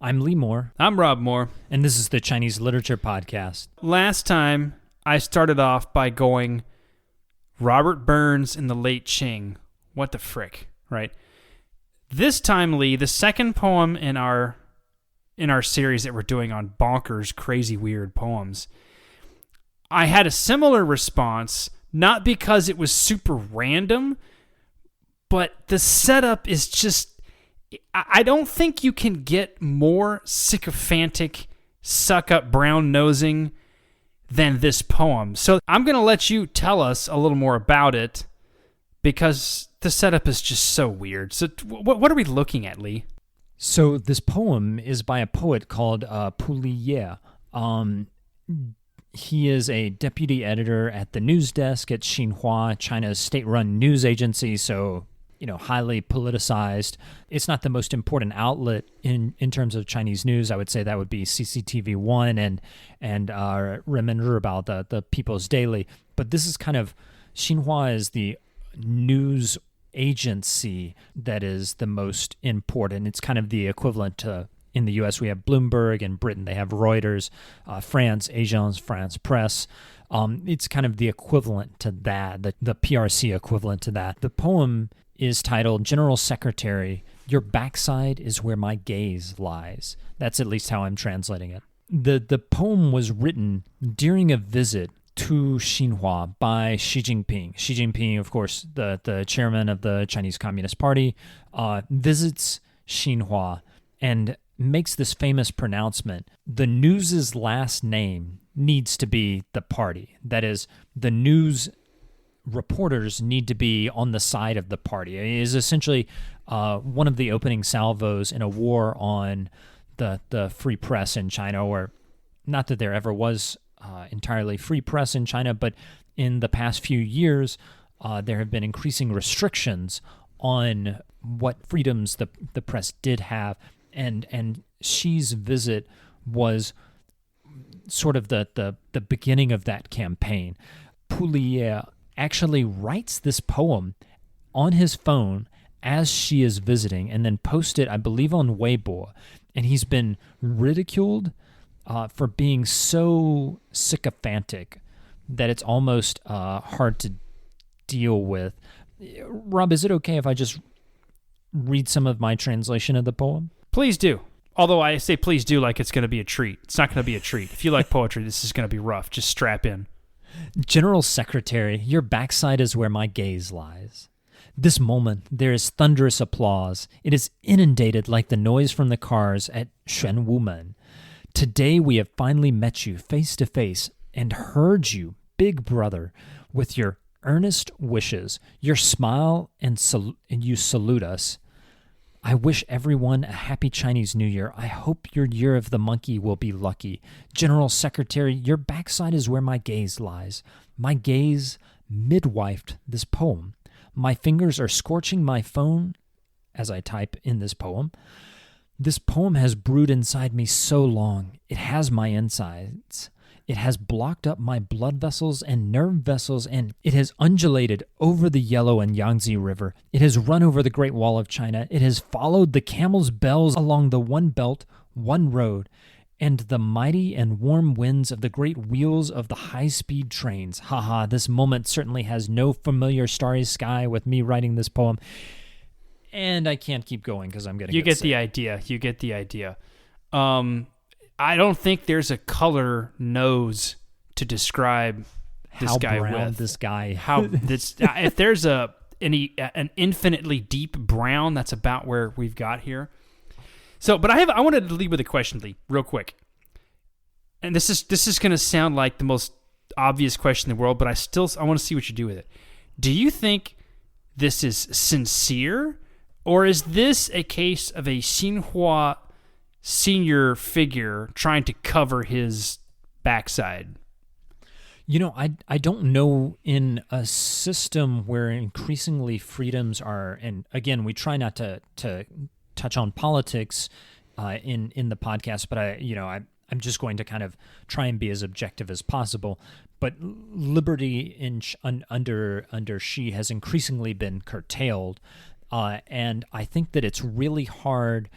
I'm Lee Moore, I'm Rob Moore. and this is the Chinese Literature Podcast. Last time, I started off by going Robert Burns and the Late Qing. What the frick, right? This time, Lee, the second poem in our series that we're doing on bonkers, crazy, weird poems, I had a similar response, not because it was super random, but the setup is just... I don't think you can get more sycophantic, suck-up, brown-nosing than this poem. So I'm going to let you tell us a little more about it because the setup is just so weird. So what are we looking at, Lee? So this poem is by a poet called Liye. He is a deputy editor at the news desk at Xinhua, China's state-run news agency, so... highly politicized. It's not the most important outlet in terms of Chinese news. I would say that would be CCTV1 and Renmin Ribao, the People's Daily. But this is kind of, Xinhua is the news agency that is the most important. It's kind of the equivalent to, in the U.S., we have Bloomberg, in Britain they have Reuters, France, Agence France Presse. It's kind of the equivalent to that, the PRC equivalent to that. The poem is titled General Secretary, Your Backside is Where My Gaze Lies. That's at least how I'm translating it. The poem was written during a visit to Xinhua by Xi Jinping. Xi Jinping, of course, the chairman of the Chinese Communist Party, visits Xinhua and makes this famous pronouncement: the news's last name needs to be the party. That is, the news reporters need to be on the side of the party. It is essentially one of the opening salvos in a war on the free press in China, or not that there ever was entirely free press in China, but in the past few years, there have been increasing restrictions on what freedoms the press did have, and Xi's visit was sort of the beginning of that campaign. Liye actually writes this poem on his phone as Xi is visiting and then posts it, I believe, on Weibo. And he's been ridiculed for being so sycophantic that it's almost hard to deal with. Rob, is it okay if I just read some of my translation of the poem? Please do. Although I say please do like it's going to be a treat. It's not going to be a treat. If you like poetry, this is going to be rough. Just strap in. General Secretary, your backside is where my gaze lies. This moment, there is thunderous applause. It is inundated like the noise from the cars at Xuanwumen. Today we have finally met you face to face and heard you, big brother, with your earnest wishes, your smile, and you salute us. I wish everyone a happy Chinese New Year. I hope your year of the monkey will be lucky. General Secretary, your backside is where my gaze lies. My gaze midwifed this poem. My fingers are scorching my phone as I type in this poem. This poem has brewed inside me so long. It has my insides. It has blocked up my blood vessels and nerve vessels, and it has undulated over the Yellow and Yangtze River. It has run over the Great Wall of China. It has followed the camel's bells along the one belt, one road, and the mighty and warm winds of the great wheels of the high-speed trains. Haha, this moment certainly has no familiar starry sky with me writing this poem. And I can't keep going because I'm going to You get the idea. You get the idea. I don't think there's a color nose to describe this guy with. How brown this guy. If there's an infinitely deep brown, that's about where we've got here. So, but I wanted to lead with a question, Lee, real quick. And this is going to sound like the most obvious question in the world, but I want to see what you do with it. Do you think this is sincere, or is this a case of a Xinhua senior figure trying to cover his backside? I don't know, in a system where increasingly freedoms are, and again, we try not to touch on politics in the podcast, but I'm just going to kind of try and be as objective as possible. But liberty under Xi has increasingly been curtailed, and I think that it's really hard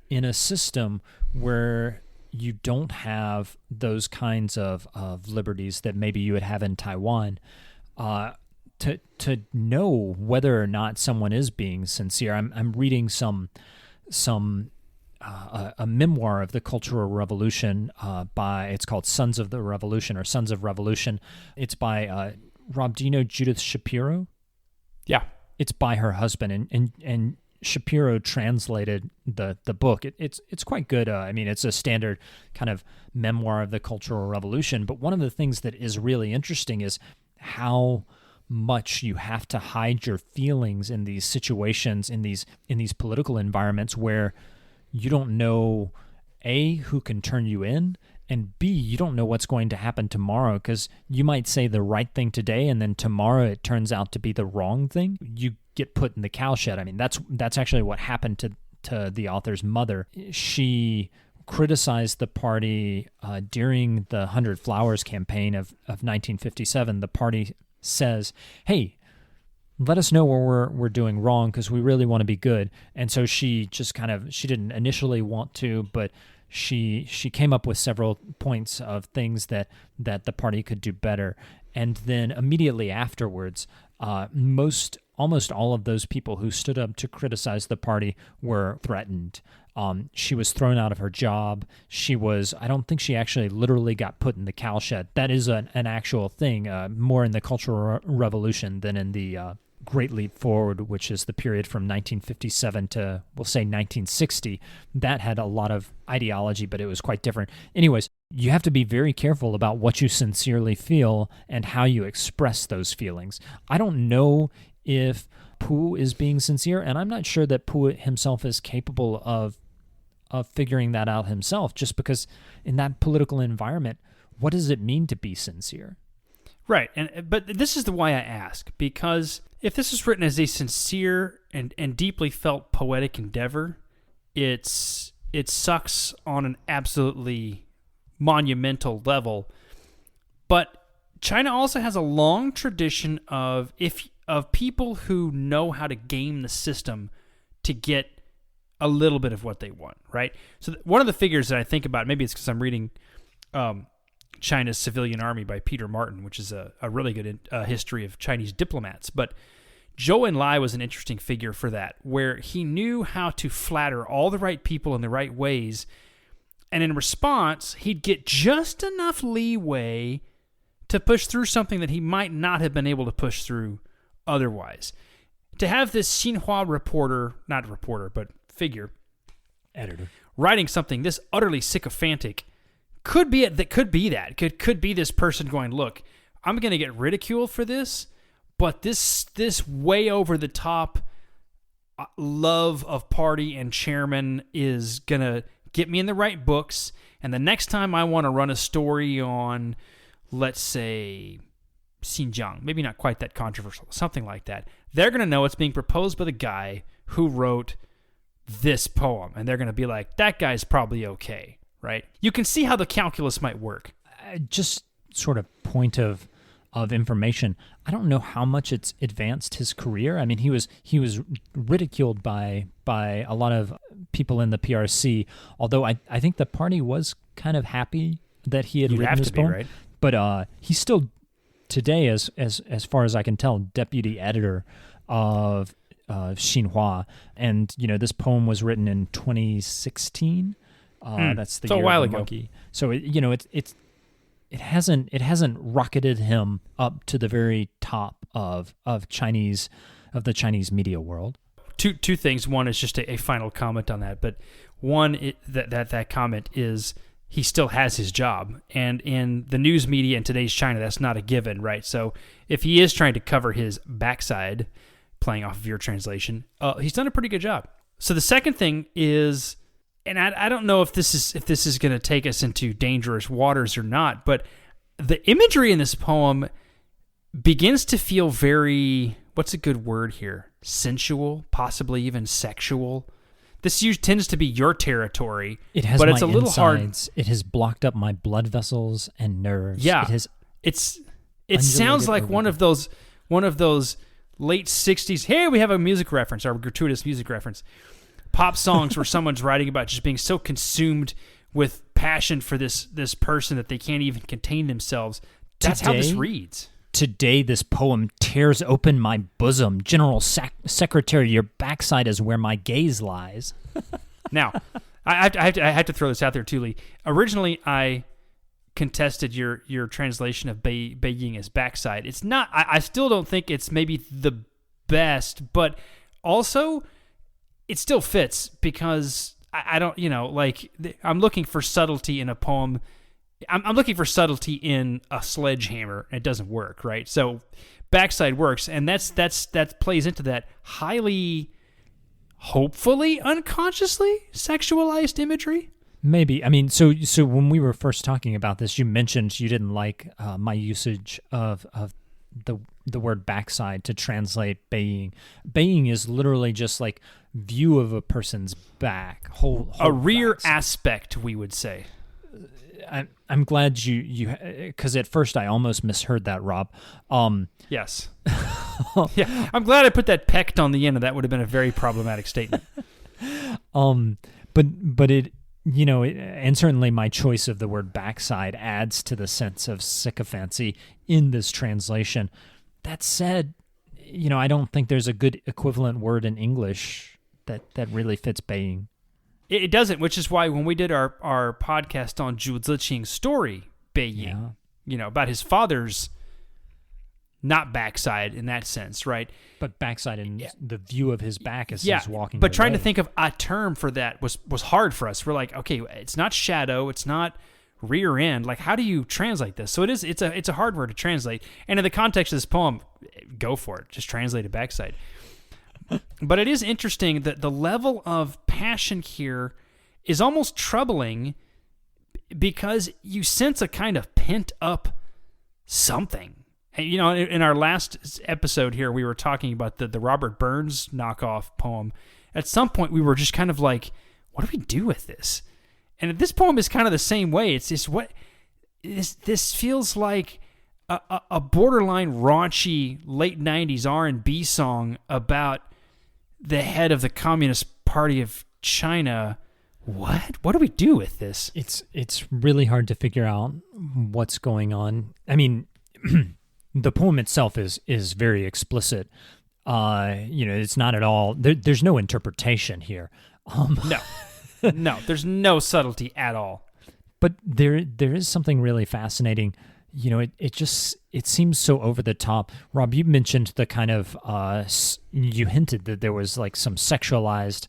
in a system where you don't have those kinds of liberties that maybe you would have in Taiwan, to know whether or not someone is being sincere. I'm reading a memoir of the Cultural Revolution it's called Sons of the Revolution or Sons of Revolution. It's by Rob. Do you know Judith Shapiro? Yeah, it's by her husband, and Shapiro translated the book. It's quite good. I mean, it's a standard kind of memoir of the Cultural Revolution. But one of the things that is really interesting is how much you have to hide your feelings in these situations, in these political environments where you don't know, A, who can turn you in, and B, you don't know what's going to happen tomorrow, because you might say the right thing today and then tomorrow it turns out to be the wrong thing. You get put in the cowshed. I mean, that's actually what happened to the author's mother. She criticized the party during the 100 Flowers campaign of 1957. The party says, hey, let us know where we're doing wrong because we really want to be good. And so she just she didn't initially want to, but she came up with several points of things that the party could do better. And then immediately afterwards, almost all of those people who stood up to criticize the party were threatened. She was thrown out of her job. I don't think she actually literally got put in the cowshed. That is an actual thing, more in the Cultural Revolution than in the Great Leap Forward, which is the period from 1957 to, we'll say, 1960. That had a lot of ideology, but it was quite different. Anyways, you have to be very careful about what you sincerely feel and how you express those feelings. I don't know if Pu is being sincere, and I'm not sure that Pu himself is capable of figuring that out himself, just because in that political environment, what does it mean to be sincere? Right, but this is why I ask, because if this is written as a sincere and deeply felt poetic endeavor, it sucks on an absolutely monumental level. But China also has a long tradition of people who know how to game the system to get a little bit of what they want, right? So one of the figures that I think about, maybe it's because I'm reading China's Civilian Army by Peter Martin, which is a really good history of Chinese diplomats. But Zhou Enlai was an interesting figure for that, where he knew how to flatter all the right people in the right ways, and in response, he'd get just enough leeway to push through something that he might not have been able to push through otherwise. To have this Xinhua figure, editor, writing something this utterly sycophantic could be this person going, look, I'm going to get ridiculed for this, but this way over the top love of party and chairman is going to get me in the right books, and the next time I want to run a story on, let's say, Xinjiang, maybe not quite that controversial, something like that, they're going to know it's being proposed by the guy who wrote this poem, and they're going to be like, that guy's probably okay, right? You can see how the calculus might work. Just sort of point of information. I don't know how much it's advanced his career. I mean, he was ridiculed by a lot of people in the PRC, although I think the party was kind of happy that he had written this poem. Right? But he's still today, as far as I can tell, deputy editor of Xinhua, and this poem was written in 2016. That's the year a while of the ago. monkey. So it hasn't rocketed him up to the very top of the Chinese media world. Two things. One is just a final comment on that, but one that comment is he still has his job, and in the news media in today's China, that's not a given, right? So if he is trying to cover his backside, playing off of your translation, he's done a pretty good job. So the second thing is, and I don't know if this is going to take us into dangerous waters or not, but the imagery in this poem begins to feel very, what's a good word here? Sensual, possibly even sexual. This tends to be your territory. It has, but my it's a little insides. hard. It has blocked up my blood vessels and nerves. Yeah, it sounds like one of those late 60s. Hey, we have a music reference, or a gratuitous music reference. pop songs where someone's writing about just being so consumed with passion for this person that they can't even contain themselves. That's how this reads. Today, this poem tears open my bosom. General Secretary, your backside is where my gaze lies. Now, I have to throw this out there too, Lee. Originally, I contested your translation of Beiying as backside. It's not. I still don't think it's maybe the best, but also it still fits because I don't. I'm looking for subtlety in a poem. I'm looking for subtlety in a sledgehammer, and it doesn't work, right? So backside works, and that plays into that highly, hopefully unconsciously sexualized imagery. Maybe. I mean, so when we were first talking about this, you mentioned you didn't like my usage of the word backside to translate Beiying. Beiying is literally just like view of a person's back, whole a rear backside. aspect, we would say. I'm glad you because at first I almost misheard that, Rob. Yes. Yeah, I'm glad I put that pecked on the end, and that would have been a very problematic statement. But it, and certainly my choice of the word backside adds to the sense of sycophancy in this translation. That said, I don't think there's a good equivalent word in English that really fits Beiying. It doesn't, which is why when we did our podcast on Zhu Ziqing's story, Beiying, about his father's not backside in that sense, right? But backside in the view of his back as he's walking. But trying away. to think of a term for that was hard for us. We're like, okay, it's not shadow, it's not rear end. Like, how do you translate this? So it's a hard word to translate. And in the context of this poem, go for it. Just translate it backside. But it is interesting that the level of passion here is almost troubling because you sense a kind of pent up something. In our last episode here, we were talking about the Robert Burns knockoff poem. At some point, we were just kind of like, what do we do with this? And this poem is kind of the same way. It's just this feels like a borderline raunchy late 90s R&B song about the head of the Communist Party of China. What do we do with this? It's really hard to figure out what's going on. I mean, the poem itself is very explicit. It's not at all. There's no interpretation here. No, there's no subtlety at all. But there is something really fascinating. It seems so over the top. Rob, you mentioned the kind of you hinted that there was like some sexualized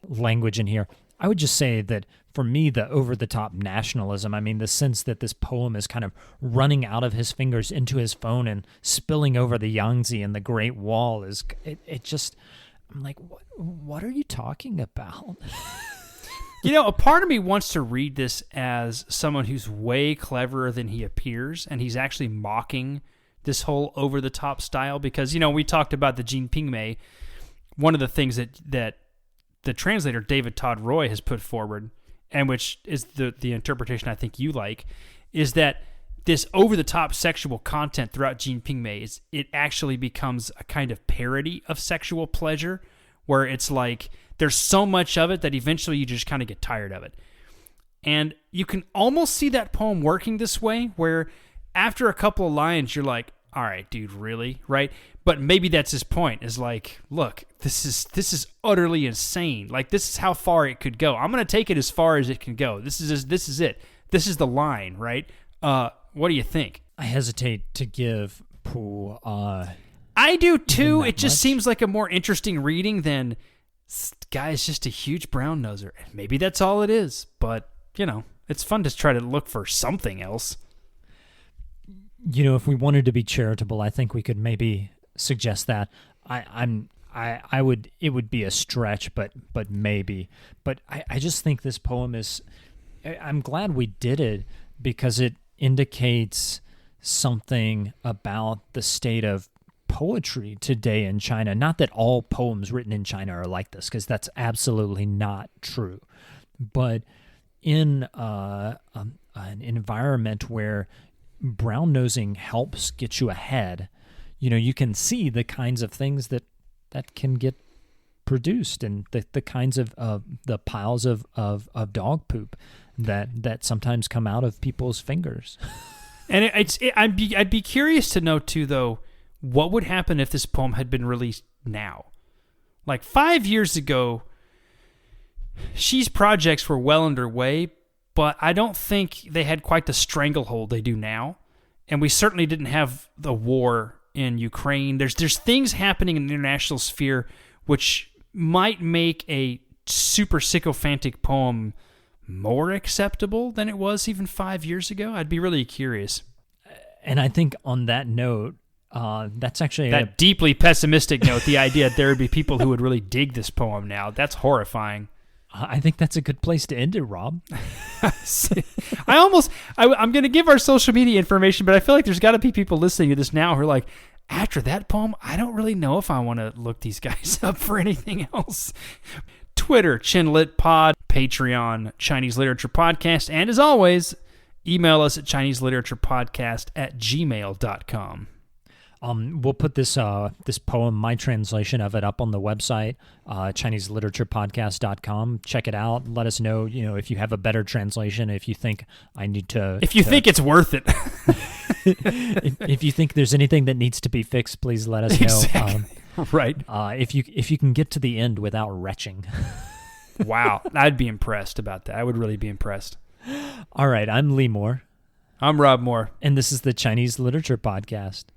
language in here. I would just say that for me, the over the top nationalism, I mean, the sense that this poem is kind of running out of his fingers into his phone and spilling over the Yangtze and the Great Wall is it just, I'm like, what are you talking about? A part of me wants to read this as someone who's way cleverer than he appears, and he's actually mocking this whole over-the-top style because, we talked about the Jin Pingmei. One of the things that the translator, David Todd Roy, has put forward, and which is the interpretation I think you like, is that this over-the-top sexual content throughout Jin Pingmei, it actually becomes a kind of parody of sexual pleasure, where it's like there's so much of it that eventually you just kind of get tired of it. And you can almost see that poem working this way, where after a couple of lines, you're like, all right, dude, really? Right? But maybe that's his point, is like, look, this is utterly insane. Like, this is how far it could go. I'm going to take it as far as it can go. This is it. This is the line, right? What do you think? I hesitate to give Pooh. I do too. It just much. seems like a more interesting reading than this guy's just a huge brown noser. Maybe that's all it is, but it's fun to try to look for something else. If we wanted to be charitable, I think we could maybe suggest that. I would. It would be a stretch, but maybe. But I just think this poem is. I'm glad we did it because it indicates something about the state of poetry today in China. Not that all poems written in China are like this, because that's absolutely not true. But in an environment where brown nosing helps get you ahead, you can see the kinds of things that can get produced, and the kinds of the piles of dog poop that sometimes come out of people's fingers. And I'd be curious to know too, though, what would happen if this poem had been released now? Like 5 years ago, Xi's projects were well underway, but I don't think they had quite the stranglehold they do now. And we certainly didn't have the war in Ukraine. There's things happening in the international sphere which might make a super sycophantic poem more acceptable than it was even 5 years ago. I'd be really curious. And I think on that note, that's actually that deeply pessimistic note, the idea that there would be people who would really dig this poem now. That's horrifying. I think that's a good place to end it, Rob. I'm going to give our social media information, but I feel like there's got to be people listening to this now who are like, after that poem, I don't really know if I want to look these guys up for anything else. Twitter, ChinLitPod, Patreon, Chinese Literature Podcast, and as always, email us at ChineseLiteraturePodcast@gmail.com. We'll put this poem, my translation of it, up on the website, ChineseLiteraturePodcast.com. Check it out. Let us know, if you have a better translation. If you think I need to, if you think it's worth it, if you think there's anything that needs to be fixed, please let us know. Exactly. Right. If you can get to the end without retching. Wow, I'd be impressed about that. I would really be impressed. All right, I'm Lee Moore. I'm Rob Moore, and this is the Chinese Literature Podcast.